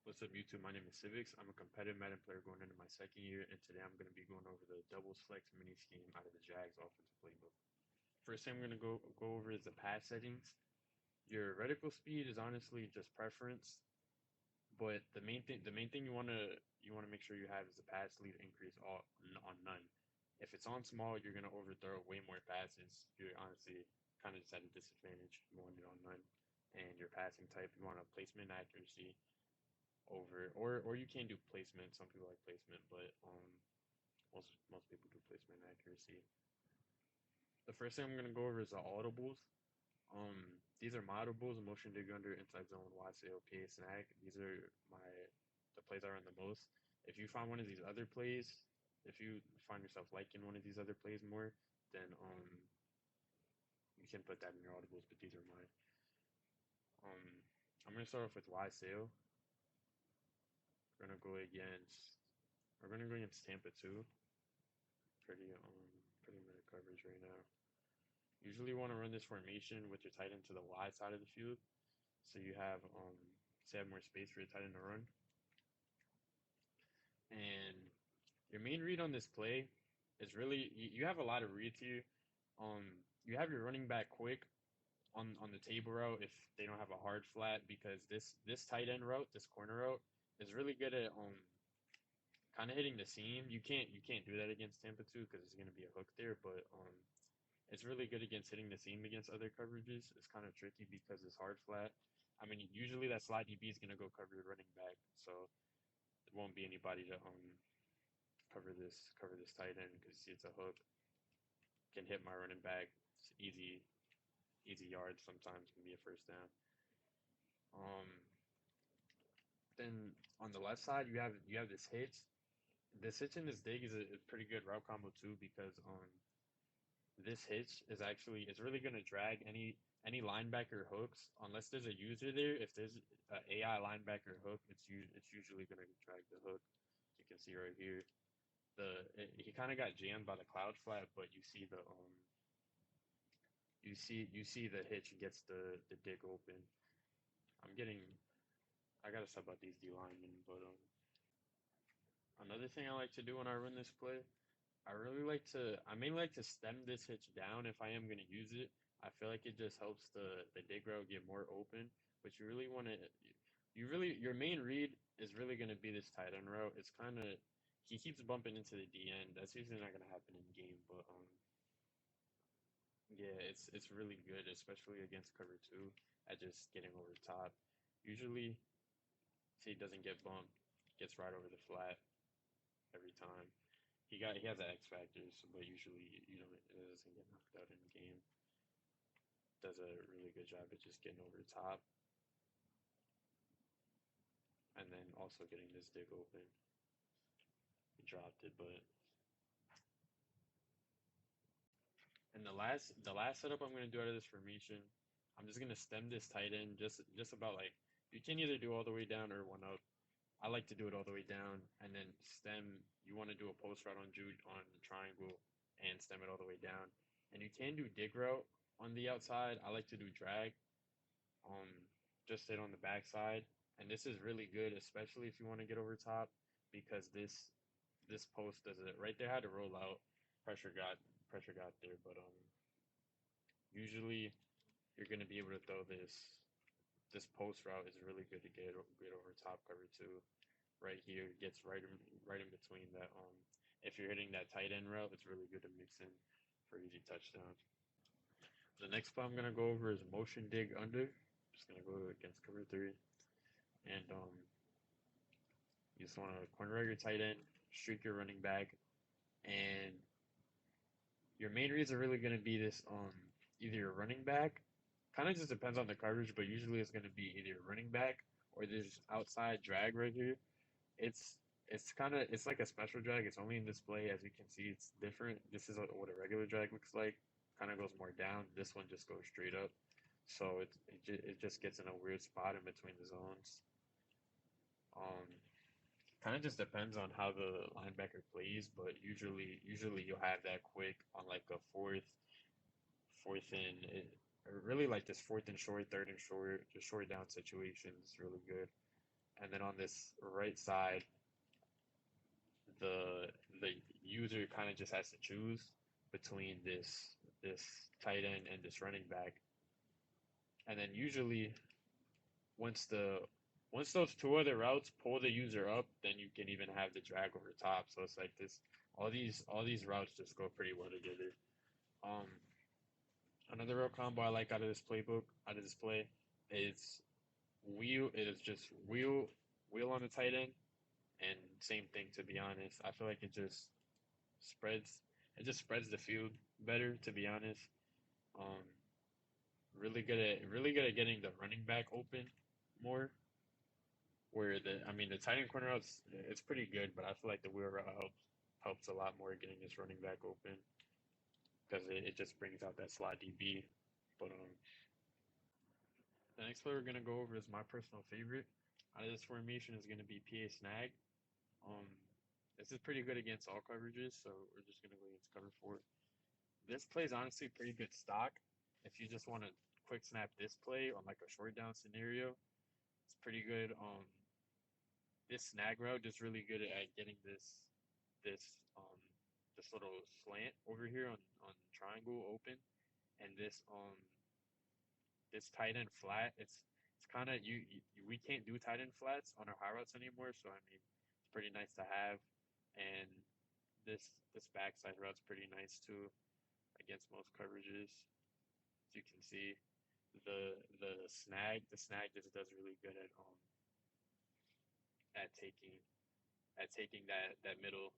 What's up, YouTube? My name is Civics. I'm a competitive Madden player going into my second year, and today I'm going to be going over the doubles flex mini scheme out of the Jags offensive playbook. First thing I'm going to go over is the pass settings. Your reticle speed is honestly just preference, but the main thing you want to make sure you have is the pass lead increase all on none. If it's on small, you're going to overthrow way more passes. You're honestly kind of just at a disadvantage. You want it on none, and your passing type you want a placement accuracy over or you can do placement. Some people like placement, but most people do placement accuracy. The first thing I'm gonna go over is the audibles. These are my audibles: motion dig under, inside zone, wide sale, PA snag. These are the plays I run the most. If you find one of these other plays, if you find yourself liking one of these other plays more, then you can put that in your audibles. But these are mine. Um, I'm gonna start off with wide sale. We're gonna go against we're gonna go against Tampa 2. Pretty minute coverage right now. Usually want to run this formation with your tight end to the wide side of the field, so you have more space for your tight end to run. And your main read on this play is really you have a lot of reads here. You have your running back quick on the table route if they don't have a hard flat, because this tight end route, this corner route, is really good at kind of hitting the seam. You can't do that against Tampa 2 because there's going to be a hook there, but it's really good against hitting the seam against other coverages. It's kind of tricky because it's hard flat. I mean, usually that slot DB is gonna go cover your running back, so there won't be anybody to cover this tight end because it's a hook. Can hit my running back. It's easy yards. Sometimes can be a first down. Um, then on the left side you have this hitch. This hitch and this dig is a pretty good route combo too, because this hitch is actually it's really going to drag any linebacker hooks unless there's a user there. If there's a AI linebacker hook, it's usually going to drag the hook. You can see right here he kind of got jammed by the cloud flat, but you see the hitch gets the dig open. I'm getting I gotta stop about these D linemen, but another thing I like to do when I run this play, I mainly like to stem this hitch down if I am going to use it. I feel like it just helps the dig route get more open, but you really want to, your main read is really going to be this tight end route. It's kind of, he keeps bumping into the D end. That's usually not going to happen in game, but yeah, it's really good, especially against cover two, at just getting over the top. Usually, see, he doesn't get bumped, gets right over the flat every time. He has X factors, but usually it doesn't get knocked out in the game. Does a really good job at just getting over the top and then also getting this dig open. He dropped it, but and the last setup I'm gonna do out of this formation, I'm just gonna stem this tight end just about like you can either do all the way down or one up. I like to do it all the way down and then stem. You want to do a post route on Jude on the triangle and stem it all the way down. And you can do dig route on the outside. I like to do drag. Um, just sit on the backside, and this is really good, especially if you want to get over top, because this post does it right there. Had to roll out, pressure got pressure got there, but usually you're gonna be able to throw this post route is really good to get over top cover too. Right here gets right in between that. If you're hitting that tight end route, it's really good to mix in for easy touchdown. The next play I'm gonna go over is motion dig under. Just gonna go against cover three, and you just want to corner out your tight end, streak your running back, and your main reads are really gonna be this either your running back. Kind of just depends on the coverage, but usually it's gonna be either your running back or this outside drag right here. It's like a special drag. It's only in display. As you can see, it's different. This is what a regular drag looks like. Kind of goes more down. This one just goes straight up. So it just gets in a weird spot in between the zones. Um, Kind of just depends on how the linebacker plays, but usually you'll have that quick on like a fourth or really like this fourth and short, third and short, just short down situations. Really good. and then on this right side, the the user kind of just has to choose between this tight end and this running back, and then usually once the once those two other routes pull the user up, then you can even have the drag over top. So it's like this, all these routes just go pretty well together. Um, Another real combo I like out of this playbook, out of this play, is wheel. It is just wheel on the tight end, and same thing. To be honest, I feel like spreads it just spreads the field better. To be honest, um, really good at getting the running back open more. Where the tight end corner routes, it's pretty good, but I feel like the wheel route helps a lot more getting this running back open because it just brings out that slot DB. But the next play we're gonna go over is my personal favorite out of this formation is gonna be PA Snag. Um, this is pretty good against all coverages, so we're just gonna go against cover four. This play is honestly pretty good stock. If you just want to quick snap this play on like a short down scenario, it's pretty good. This snag route is really good at getting this this little slant over here on triangle open, and this tight end flat. It's kind of we can't do tight end flats on our high routes anymore, so I mean it's pretty nice to have, and this backside route's pretty nice too against most coverages. As you can see, the snag just does really good at taking that middle,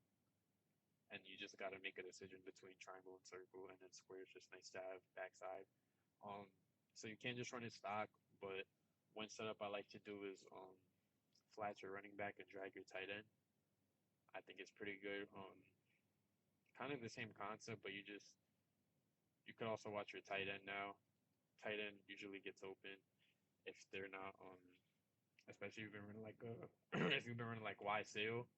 and you just got to make a decision between triangle and circle, and then square is just nice to have backside. Um, so you can't just run it stock, but one setup I like to do is flat your running back and drag your tight end. I think it's pretty good. Kind of the same concept, but you could also watch your tight end now. Tight end usually gets open if they're not especially if you've been running like if you've been running like Y sail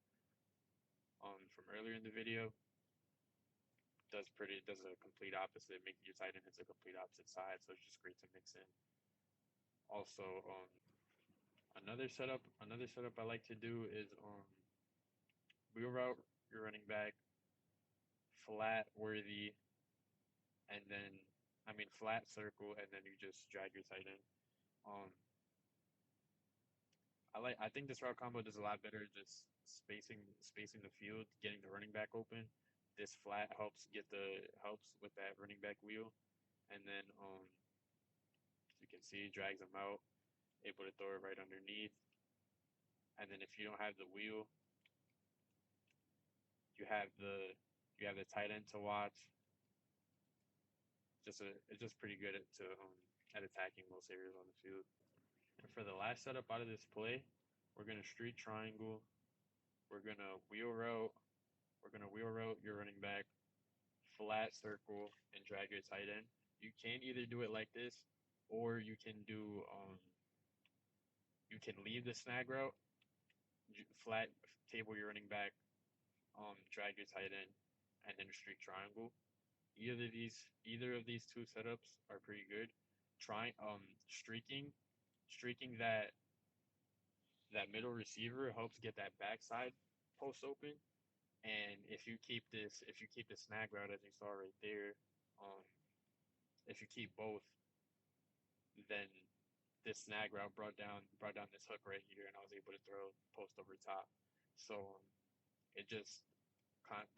from earlier in the video, does a complete opposite, making your tight end hits a complete opposite side. So it's just great to mix in. Also, another setup I like to do is wheel route your running back, flat worthy, and then flat circle, and then you just drag your tight end. Um, I think this route combo does a lot better just spacing the field, getting the running back open. This flat helps with that running back wheel, and then as you can see, drags them out, able to throw it right underneath. And then if you don't have the wheel, you have the tight end to watch. It's just pretty good at attacking most areas on the field. And for the last setup out of this play, we're gonna street triangle. We're gonna wheel route. We're gonna wheel route your running back, flat circle, and drag your tight end. You can either do it like this, or you can leave the snag route, flat table your running back, drag your tight end, and then streak triangle. Either of these two setups are pretty good. Try streaking that middle receiver helps get that backside post open. And if you keep the snag route as you saw right there, um, if you keep both, then this snag route brought down this hook right here, and I was able to throw post over top. So it just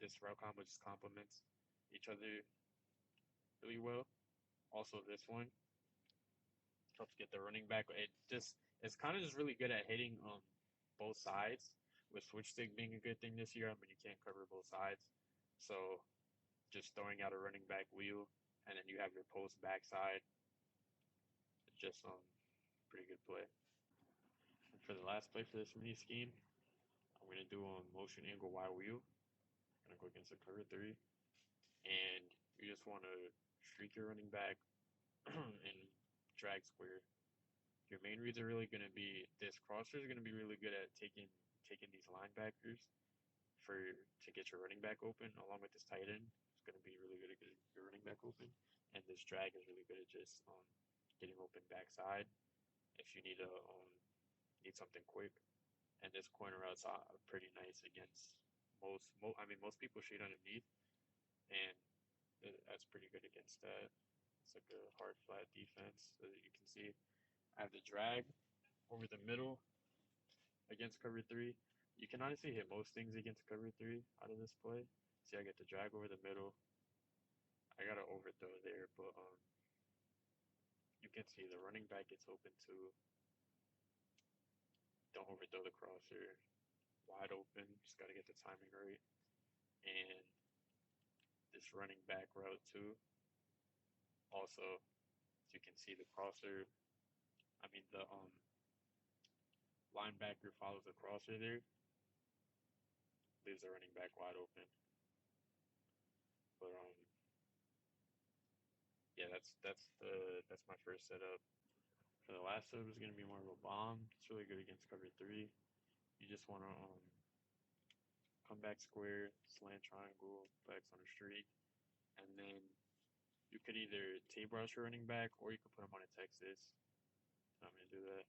this route combo just complements each other really well. Also, this one helps get the running back. It's kind of just really good at hitting both sides. With switch stick being a good thing this year, I mean you can't cover both sides, so just throwing out a running back wheel, and then you have your post backside. It's just pretty good play. And for the last play for this mini scheme, I'm gonna do motion angle Y wheel. I'm gonna go against a cover three, and you just want to streak your running back and drag square. Your main reads are really going to be this crosser is going to be really good at taking these linebackers to get your running back open, along with this tight end. It's going to be really good at getting your running back open, and this drag is really good at just getting open backside. If you need need something quick. And this corner routes are pretty nice against I mean, most people shoot underneath, and that's pretty good against that. It's like a hard flat defense. So you can see I have the drag over the middle against cover three. You can honestly hit most things against cover three out of this play. See, I get the drag over the middle. I got an overthrow there, but you can see the running back gets open too. Don't overthrow the crosser. Wide open. Just got to get the timing right. And this running back route too. Also, as you can see, the crosser. I mean, the linebacker follows the crosser there, leaves the running back wide open. But yeah, that's my first setup. For the last setup is gonna be more of a bomb. It's really good against cover three. You just want to come back square, slant triangle, flex on a streak, and then you could either tape rush your running back or you could put him on a Texas. I'm gonna do that.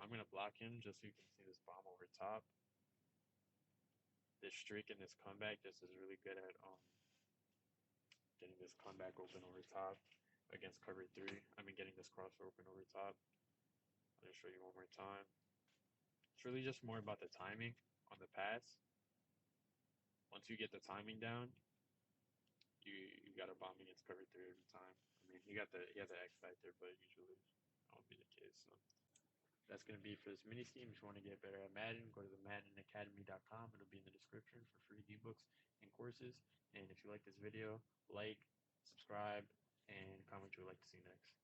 I'm gonna block him just so you can see this bomb over top. This streak and this comeback just is really good at getting this comeback open over top against cover three. I mean, getting this crosser open over top. I'm gonna show you one more time. It's really just more about the timing on the pass. Once you get the timing down, you got a bomb against cover three every time. I mean, he has an X factor, but usually that won't be the case. So that's gonna be for this mini scheme. If you want to get better at Madden, go to the MaddenAcademy.com. It'll be in the description for free ebooks and courses. And if you like this video, like, subscribe, and comment what you would like to see next.